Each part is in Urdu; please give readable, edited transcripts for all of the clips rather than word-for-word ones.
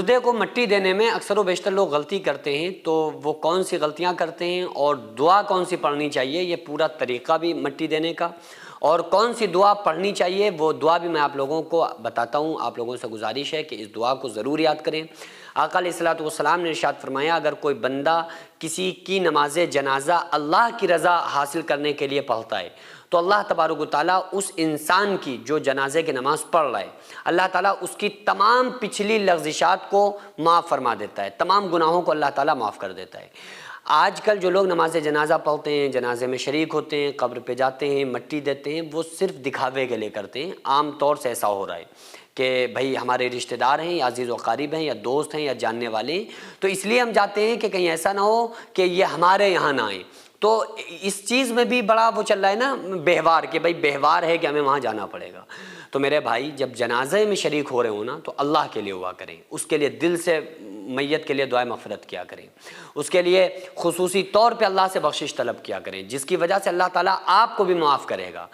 مردے کو مٹی دینے میں اکثر و بیشتر لوگ غلطی کرتے ہیں، تو وہ کون سی غلطیاں کرتے ہیں اور دعا کون سی پڑھنی چاہیے، یہ پورا طریقہ بھی مٹی دینے کا، اور کون سی دعا پڑھنی چاہیے وہ دعا بھی میں آپ لوگوں کو بتاتا ہوں۔ آپ لوگوں سے گزارش ہے کہ اس دعا کو ضرور یاد کریں۔ آقا علیہ الصلوۃ والسلام نے ارشاد فرمایا، اگر کوئی بندہ کسی کی نماز جنازہ اللہ کی رضا حاصل کرنے کے لیے پڑھتا ہے تو اللہ تبارک و تعالیٰ اس انسان کی جو جنازے کی نماز پڑھ رہا ہے، اللہ تعالیٰ اس کی تمام پچھلی لغزشات کو معاف فرما دیتا ہے، تمام گناہوں کو اللہ تعالیٰ معاف کر دیتا ہے۔ آج کل جو لوگ نماز جنازہ پڑھتے ہیں، جنازے میں شریک ہوتے ہیں، قبر پہ جاتے ہیں، مٹی دیتے ہیں، وہ صرف دکھاوے کے لیے کرتے ہیں۔ عام طور سے ایسا ہو رہا ہے کہ بھئی ہمارے رشتہ دار ہیں یا عزیز و قریب ہیں یا دوست ہیں یا جاننے والے ہیں، تو اس لیے ہم جاتے ہیں کہ کہیں ایسا نہ ہو کہ یہ ہمارے یہاں نہ آئیں۔ تو اس چیز میں بھی بڑا وہ چل رہا ہے نا بہوار، کہ بھئی بہوار ہے کہ ہمیں وہاں جانا پڑے گا۔ تو میرے بھائی جب جنازے میں شریک ہو رہے ہوں نا تو اللہ کے لیے ہوا کریں، اس کے لیے دل سے میت کے لیے دعائے مغفرت کیا کریں، اس کے لیے خصوصی طور پہ اللہ سے بخشش طلب کیا کریں، جس کی وجہ سے اللہ تعالیٰ آپ کو بھی معاف کرے گا۔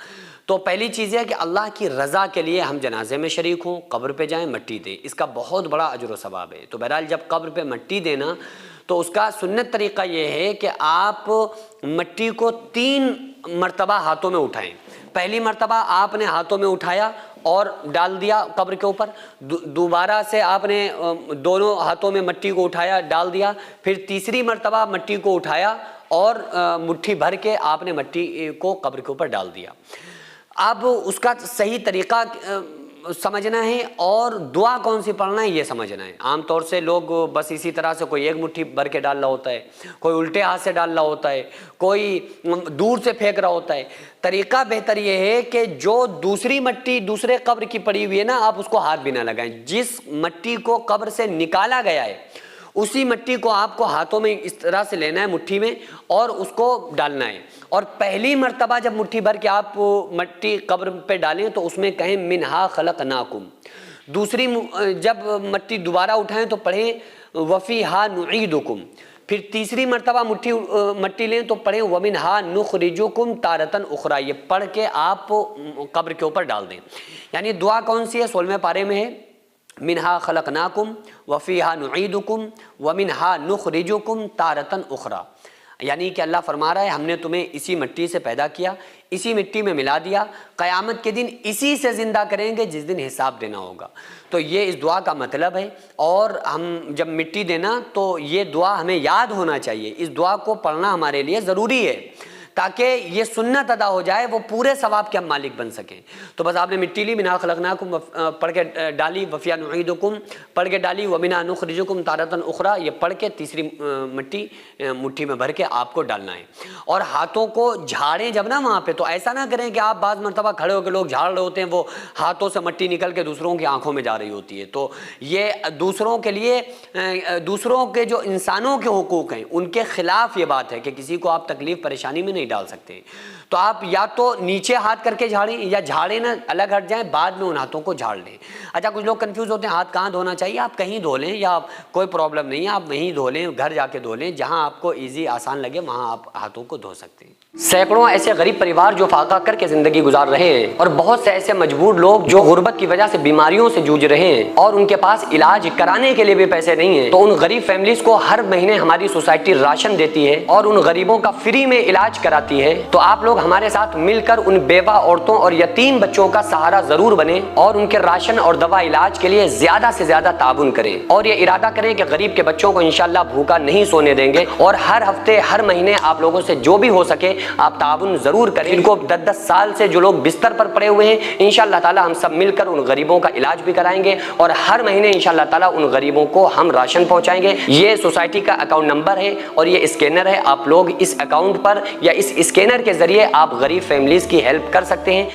تو پہلی چیز یہ ہے کہ اللہ کی رضا کے لیے ہم جنازے میں شریک ہوں، قبر پہ جائیں، مٹی دیں، اس کا بہت بڑا اجر و ثواب ہے۔ تو بہرحال جب قبر پہ مٹی دینا تو اس کا سنت طریقہ یہ ہے کہ آپ مٹی کو 3 مرتبہ ہاتھوں میں اٹھائیں۔ پہلی مرتبہ آپ نے ہاتھوں میں اٹھایا اور ڈال دیا قبر کے اوپر، دوبارہ سے آپ نے دونوں ہاتھوں میں مٹی کو اٹھایا ڈال دیا، پھر تیسری مرتبہ مٹی کو اٹھایا اور مٹھی بھر کے آپ نے مٹی کو قبر کے اوپر ڈال دیا۔ اب اس کا صحیح طریقہ سمجھنا ہے اور دعا کون سی پڑھنا ہے یہ سمجھنا ہے۔ عام طور سے لوگ بس اسی طرح سے کوئی ایک مٹھی بھر کے ڈال رہا ہوتا ہے، کوئی الٹے ہاتھ سے ڈال رہا ہوتا ہے، کوئی دور سے پھینک رہا ہوتا ہے۔ طریقہ بہتر یہ ہے کہ جو دوسری مٹی دوسرے قبر کی پڑی ہوئی ہے نا، آپ اس کو ہاتھ بھی نہ لگائیں۔ جس مٹی کو قبر سے نکالا گیا ہے اسی مٹی کو آپ کو ہاتھوں میں اس طرح سے لینا ہے، مٹھی میں، اور اس کو ڈالنا ہے۔ اور پہلی مرتبہ جب مٹھی بھر کے آپ مٹی قبر پہ ڈالیں تو اس میں کہیں منہا خلقناکم۔ دوسری جب مٹی دوبارہ اٹھائیں تو پڑھیں وفیہا نعیدکم۔ پھر تیسری مرتبہ مٹی لیں تو پڑھیں ومنہا نخرجکم تارۃ اخری۔ یہ پڑھ کے آپ قبر کے اوپر ڈال دیں۔ یعنی دعا کون سی ہے؟ 16ویں پارے میں ہے، منہا خلقناکم وفیہا نعیدکم ومنہا نخرجکم تارۃ اخری۔ یعنی کہ اللہ فرما رہا ہے ہم نے تمہیں اسی مٹی سے پیدا کیا، اسی مٹی میں ملا دیا، قیامت کے دن اسی سے زندہ کریں گے جس دن حساب دینا ہوگا۔ تو یہ اس دعا کا مطلب ہے، اور ہم جب مٹی دینا تو یہ دعا ہمیں یاد ہونا چاہیے، اس دعا کو پڑھنا ہمارے لیے ضروری ہے تاکہ یہ سنت ادا ہو جائے، وہ پورے ثواب کے ہم مالک بن سکیں۔ تو بس آپ نے مٹی لی، منہا خلقناکم پڑھ کے ڈالی، وفیہا نعیدکم پڑھ کے ڈالی، ومنہا نخرجکم تارۃ اخری، یہ پڑھ کے تیسری مٹی مٹھی میں بھر کے آپ کو ڈالنا ہے۔ اور ہاتھوں کو جھاڑیں جب نا وہاں پہ، تو ایسا نہ کریں کہ آپ بعض مرتبہ کھڑے ہو کے لوگ جھاڑ رہے ہوتے ہیں، وہ ہاتھوں سے مٹی نکل کے دوسروں کی آنکھوں میں جا رہی ہوتی ہے۔ تو یہ دوسروں کے لیے، دوسروں کے جو انسانوں کے حقوق ہیں ان کے خلاف یہ بات ہے کہ کسی کو آپ تکلیف پریشانی میں نہیں ڈال سکتے۔ تو آپ یا تو نیچے ہاتھ کر کے جھاڑیں یا جھاڑیں نہ، الگ ہٹ جائیں، بعد میں ان ہاتھوں کو جھاڑ لیں۔ اچھا کچھ لوگ کنفیوز ہوتے ہیں ہاتھ کہاں دھونا چاہیے، آپ کہیں دھو لیں، یا کوئی پرابلم نہیں ہے، آپ وہیں دھو لیں، گھر جا کے دھو لیں، جہاں آپ کو ایزی آسان لگے وہاں آپ ہاتھوں کو دھو سکتے ہیں۔ سینکڑوں ایسے غریب پریوار جو فاقہ کر کے زندگی گزار رہے ہیں، اور بہت سے ایسے مجبور لوگ جو غربت کی وجہ سے بیماریوں سے جوجھ رہے ہیں اور ان کے پاس علاج کرانے کے لیے بھی پیسے نہیں ہیں، تو ان غریب فیملیز کو ہر مہینے ہماری سوسائٹی راشن دیتی ہے اور ان غریبوں کا فری میں علاج کراتی ہے۔ تو آپ لوگ ہمارے ساتھ مل کر ان بیوہ عورتوں اور یتیم بچوں کا سہارا ضرور بنیں اور ان کے راشن اور دوا علاج کے لیے زیادہ سے زیادہ تعاون کریں، اور یہ ارادہ کریں کہ غریب کے بچوں کو انشاءاللہ بھوکا نہیں سونے دیں گے، اور ہر ہفتے ہر مہینے آپ لوگوں سے جو بھی ہو سکے آپ تعاون ضرور کریں۔ ان کو 10 سال سے جو لوگ بستر پر پڑے ہوئے ہیں، انشاءاللہ تعالی ہم سب مل کر ان غریبوں کا علاج بھی کرائیں گے، اور ہر مہینے انشاءاللہ تعالی ان غریبوں کو ہم راشن پہنچائیں گے۔ یہ سوسائٹی کا اکاؤنٹ نمبر ہے اور یہ اسکینر ہے، آپ لوگ اس اکاؤنٹ پر یا اس اسکینر کے ذریعے آپ غریب فیملیز کی ہیلپ کر سکتے ہیں۔